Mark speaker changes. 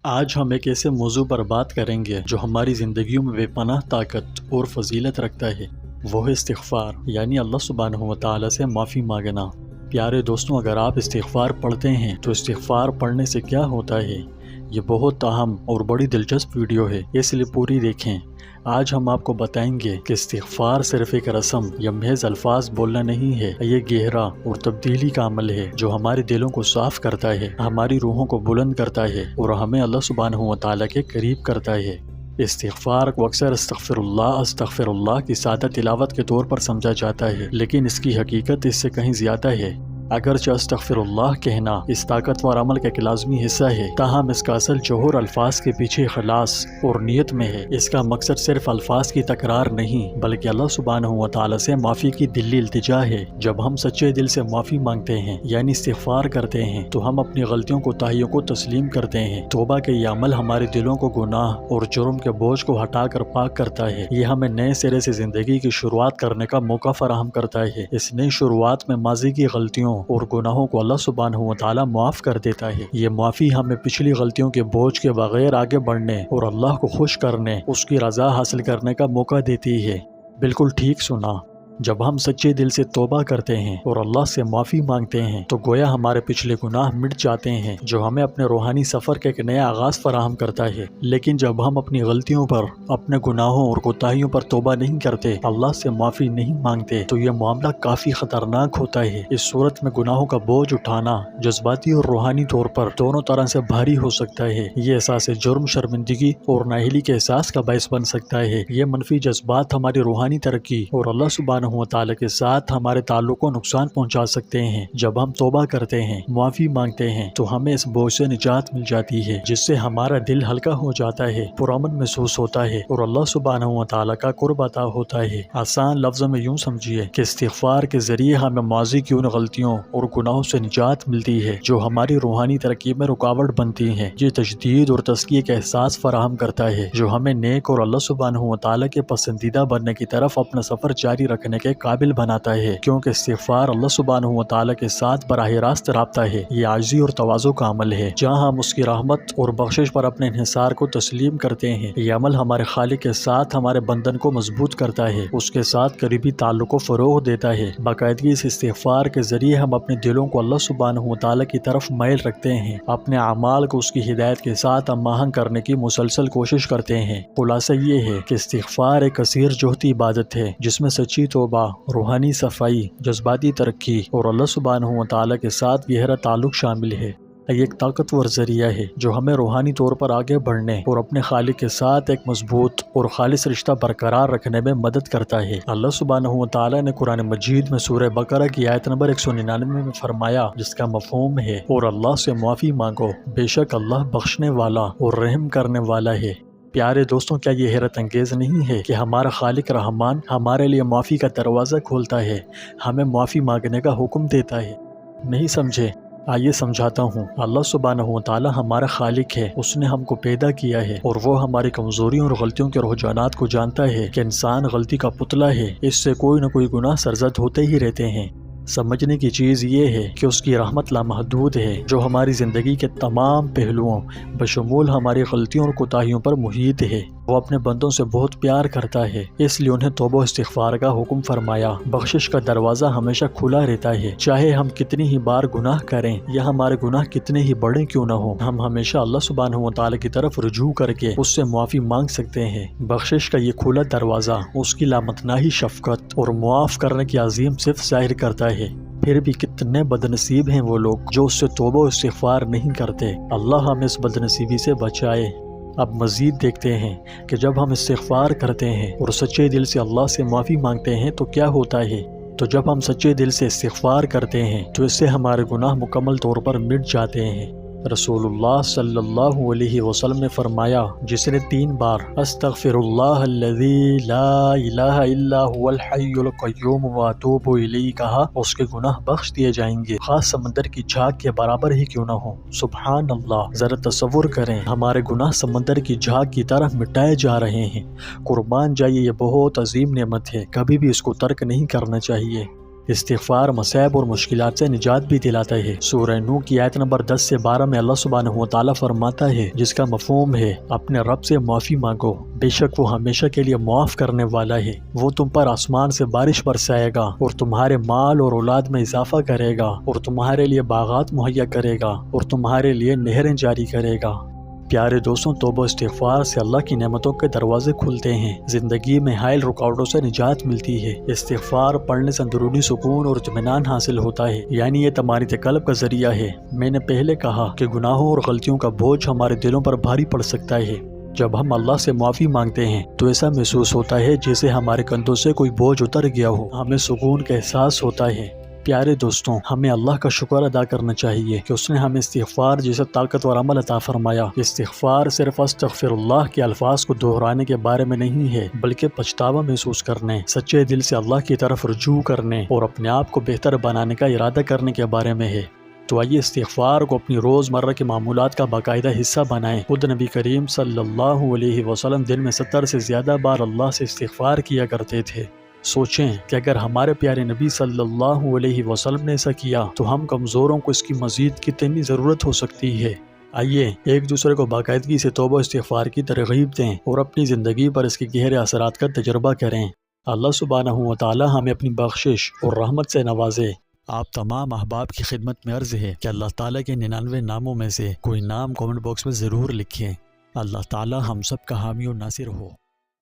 Speaker 1: آج ہم ایک ایسے موضوع پر بات کریں گے جو ہماری زندگیوں میں بے پناہ طاقت اور فضیلت رکھتا ہے، وہ ہے استغفار، یعنی اللہ سبحانہ و تعالیٰ سے معافی مانگنا۔ پیارے دوستوں، اگر آپ استغفار پڑھتے ہیں تو استغفار پڑھنے سے کیا ہوتا ہے، یہ بہت اہم اور بڑی دلچسپ ویڈیو ہے، اس لیے پوری دیکھیں۔ آج ہم آپ کو بتائیں گے کہ استغفار صرف ایک رسم یا محض الفاظ بولنا نہیں ہے، یہ گہرا اور تبدیلی کا عمل ہے جو ہمارے دلوں کو صاف کرتا ہے، ہماری روحوں کو بلند کرتا ہے اور ہمیں اللہ سبحانہ و تعالیٰ کے قریب کرتا ہے۔ استغفار کو اکثر استغفر اللہ کی سادہ تلاوت کے طور پر سمجھا جاتا ہے، لیکن اس کی حقیقت اس سے کہیں زیادہ ہے۔ اگرچہ استغفر اللہ کہنا اس طاقتور عمل کا ایک لازمی حصہ ہے، تاہم اس کا اصل جوہر الفاظ کے پیچھے اخلاص اور نیت میں ہے۔ اس کا مقصد صرف الفاظ کی تکرار نہیں بلکہ اللہ سبحانہ و تعالیٰ سے معافی کی دلی التجا ہے۔ جب ہم سچے دل سے معافی مانگتے ہیں یعنی استغفار کرتے ہیں تو ہم اپنی غلطیوں کوتاہیوں کو تسلیم کرتے ہیں۔ توبہ کے یہ عمل ہمارے دلوں کو گناہ اور جرم کے بوجھ کو ہٹا کر پاک کرتا ہے۔ یہ ہمیں نئے سرے سے زندگی کی شروعات کرنے کا موقع فراہم کرتا ہے۔ اس نئی شروعات میں ماضی کی غلطیوں اور گناہوں کو اللہ سبحانہ و تعالیٰ معاف کر دیتا ہے۔ یہ معافی ہمیں پچھلی غلطیوں کے بوجھ کے بغیر آگے بڑھنے اور اللہ کو خوش کرنے، اس کی رضا حاصل کرنے کا موقع دیتی ہے۔ بالکل ٹھیک سنا، جب ہم سچے دل سے توبہ کرتے ہیں اور اللہ سے معافی مانگتے ہیں تو گویا ہمارے پچھلے گناہ مٹ جاتے ہیں، جو ہمیں اپنے روحانی سفر کا ایک نیا آغاز فراہم کرتا ہے۔ لیکن جب ہم اپنی غلطیوں پر، اپنے گناہوں اور کوتاہیوں پر توبہ نہیں کرتے، اللہ سے معافی نہیں مانگتے، تو یہ معاملہ کافی خطرناک ہوتا ہے۔ اس صورت میں گناہوں کا بوجھ اٹھانا جذباتی اور روحانی طور پر دونوں طرح سے بھاری ہو سکتا ہے۔ یہ احساس جرم، شرمندگی اور نااہلی کے احساس کا باعث بن سکتا ہے۔ یہ منفی جذبات ہماری روحانی ترقی اور اللہ سبحانہ و تعالیٰ کے ساتھ ہمارے تعلق کو نقصان پہنچا سکتے ہیں۔ جب ہم توبہ کرتے ہیں، معافی مانگتے ہیں، تو ہمیں اس بوجھ سے نجات مل جاتی ہے، جس سے ہمارا دل ہلکا ہو جاتا ہے، پرامن محسوس ہوتا ہے اور اللہ سبحانہ و تعالیٰ کا قرب عطا ہوتا ہے۔ آسان لفظوں میں یوں سمجھیے کہ استغفار کے ذریعے ہمیں ماضی کی ان غلطیوں اور گناہوں سے نجات ملتی ہے جو ہماری روحانی ترقی میں رکاوٹ بنتی ہیں۔ یہ تجدید اور تزکیے کا احساس فراہم کرتا ہے جو ہمیں نیک اور اللہ سبحانہ و تعالیٰ کے پسندیدہ بننے کی طرف اپنا سفر جاری رکھنے کے قابل بناتا ہے، کیونکہ استغفار اللہ سبحانہ و تعالیٰ کے ساتھ براہ راست رابطہ ہے۔ یہ عاجزی اور تواضع کا عمل ہے، جہاں ہم اس کی رحمت اور بخشش پر اپنے انحصار کو تسلیم کرتے ہیں۔ یہ عمل ہمارے خالق کے ساتھ ہمارے بندھن کو مضبوط کرتا ہے، اس کے ساتھ قریبی تعلق کو فروغ دیتا ہے۔ باقاعدگی اس استغفار کے ذریعے ہم اپنے دلوں کو اللہ سبحانہ و تعالیٰ کی طرف مائل رکھتے ہیں، اپنے اعمال کو اس کی ہدایت کے ساتھ ہم آہنگ کرنے کی مسلسل کوشش کرتے ہیں۔ خلاصہ یہ ہے کہ استغفار ایک کثیر جہتی عبادت ہے جس میں سچی توبہ، روحانی صفائی، جذباتی ترقی اور اللہ سبحانہ و تعالیٰ کے ساتھ گہرا تعلق شامل ہے۔ یہ ایک طاقتور ذریعہ ہے جو ہمیں روحانی طور پر آگے بڑھنے اور اپنے خالق کے ساتھ ایک مضبوط اور خالص رشتہ برقرار رکھنے میں مدد کرتا ہے۔ اللہ سبحانہ و تعالیٰ نے قرآن مجید میں سورہ بقرہ کی آیت نمبر 199 میں فرمایا، جس کا مفہوم ہے، اور اللہ سے معافی مانگو، بے شک اللہ بخشنے والا اور رحم کرنے والا ہے۔ پیارے دوستوں، کیا یہ حیرت انگیز نہیں ہے کہ ہمارا خالق رحمان ہمارے لیے معافی کا دروازہ کھولتا ہے، ہمیں معافی مانگنے کا حکم دیتا ہے؟ نہیں سمجھے؟ آئیے سمجھاتا ہوں۔ اللہ سبحانہ و تعالیٰ ہمارا خالق ہے، اس نے ہم کو پیدا کیا ہے اور وہ ہماری کمزوریوں اور غلطیوں کے رجحانات کو جانتا ہے کہ انسان غلطی کا پتلا ہے، اس سے کوئی نہ کوئی گناہ سرزد ہوتے ہی رہتے ہیں۔ سمجھنے کی چیز یہ ہے کہ اس کی رحمت لامحدود ہے جو ہماری زندگی کے تمام پہلوؤں بشمول ہماری غلطیوں اور کوتاہیوں پر محیط ہے۔ وہ اپنے بندوں سے بہت پیار کرتا ہے، اس لیے انہیں توبہ و استغفار کا حکم فرمایا۔ بخشش کا دروازہ ہمیشہ کھلا رہتا ہے، چاہے ہم کتنی ہی بار گناہ کریں یا ہمارے گناہ کتنے ہی بڑے کیوں نہ ہوں، ہم ہمیشہ اللہ سبحانہ و تعالیٰ کی طرف رجوع کر کے اس سے معافی مانگ سکتے ہیں۔ بخشش کا یہ کھلا دروازہ اس کی لامتناہی شفقت اور معاف کرنے کی عظیم صفت ظاہر کرتا ہے۔ پھر بھی کتنے بدنصیب ہیں وہ لوگ جو اس سے توبہ و استغفار نہیں کرتے۔ اللہ ہمیں اس بدنصیبی سے بچائے۔ اب مزید دیکھتے ہیں کہ جب ہم استغفار کرتے ہیں اور سچے دل سے اللہ سے معافی مانگتے ہیں تو کیا ہوتا ہے۔ تو جب ہم سچے دل سے استغفار کرتے ہیں تو اس سے ہمارے گناہ مکمل طور پر مٹ جاتے ہیں۔ رسول اللہ صلی اللہ علیہ وسلم نے فرمایا، جس نے 3 بار استغفر اللہ الذی لا الہ الا هو الحی القیوم واتوب الیہ کہا، اس کے گناہ بخش دیے جائیں گے، خاص سمندر کی جھاگ کے برابر ہی کیوں نہ ہو۔ سبحان اللہ، ذرا تصور کریں، ہمارے گناہ سمندر کی جھاگ کی طرح مٹائے جا رہے ہیں۔ قربان جائیے، یہ بہت عظیم نعمت ہے، کبھی بھی اس کو ترک نہیں کرنا چاہیے۔ استغفار مصائب اور مشکلات سے نجات بھی دلاتا ہے۔ سورہ نوح کی آیت نمبر 10 سے 12 میں اللہ سبحانہ و تعالیٰ فرماتا ہے، جس کا مفہوم ہے اپنے رب سے معافی مانگو، بے شک وہ ہمیشہ کے لیے معاف کرنے والا ہے۔ وہ تم پر آسمان سے بارش برسائے گا اور تمہارے مال اور اولاد میں اضافہ کرے گا اور تمہارے لیے باغات مہیا کرے گا اور تمہارے لیے نہریں جاری کرے گا۔ پیارے دوستوں، توبہ استغفار سے اللہ کی نعمتوں کے دروازے کھلتے ہیں، زندگی میں حائل رکاوٹوں سے نجات ملتی ہے۔ استغفار پڑھنے سے اندرونی سکون اور اطمینان حاصل ہوتا ہے، یعنی یہ تمارت قلب کا ذریعہ ہے۔ میں نے پہلے کہا کہ گناہوں اور غلطیوں کا بوجھ ہمارے دلوں پر بھاری پڑ سکتا ہے۔ جب ہم اللہ سے معافی مانگتے ہیں تو ایسا محسوس ہوتا ہے جیسے ہمارے کندھوں سے کوئی بوجھ اتر گیا ہو، ہمیں سکون کا احساس ہوتا ہے۔ پیارے دوستوں، ہمیں اللہ کا شکر ادا کرنا چاہیے کہ اس نے ہمیں استغفار جیسا طاقتور عمل عطا فرمایا۔ استغفار صرف استغفر اللہ کے الفاظ کو دہرانے کے بارے میں نہیں ہے، بلکہ پچھتاوا محسوس کرنے، سچے دل سے اللہ کی طرف رجوع کرنے اور اپنے آپ کو بہتر بنانے کا ارادہ کرنے کے بارے میں ہے۔ تو آئیے استغفار کو اپنی روزمرہ کے معمولات کا باقاعدہ حصہ بنائیں۔ خود نبی کریم صلی اللہ علیہ وسلم دن میں 70 سے زیادہ بار اللہ سے استغفار کیا کرتے تھے۔ سوچیں کہ اگر ہمارے پیارے نبی صلی اللہ علیہ وسلم نے ایسا کیا تو ہم کمزوروں کو اس کی مزید کتنی ضرورت ہو سکتی ہے۔ آئیے ایک دوسرے کو باقاعدگی سے توبہ استغفار کی ترغیب دیں اور اپنی زندگی پر اس کے گہرے اثرات کا تجربہ کریں۔ اللہ سبحانہ و تعالی ہمیں اپنی بخشش اور رحمت سے نوازے۔ آپ تمام احباب کی خدمت میں عرض ہے کہ اللہ تعالیٰ کے 99 ناموں میں سے کوئی نام کامنٹ باکس میں ضرور لکھیں۔ اللہ تعالیٰ ہم سب کا حامی و ناصر ہو۔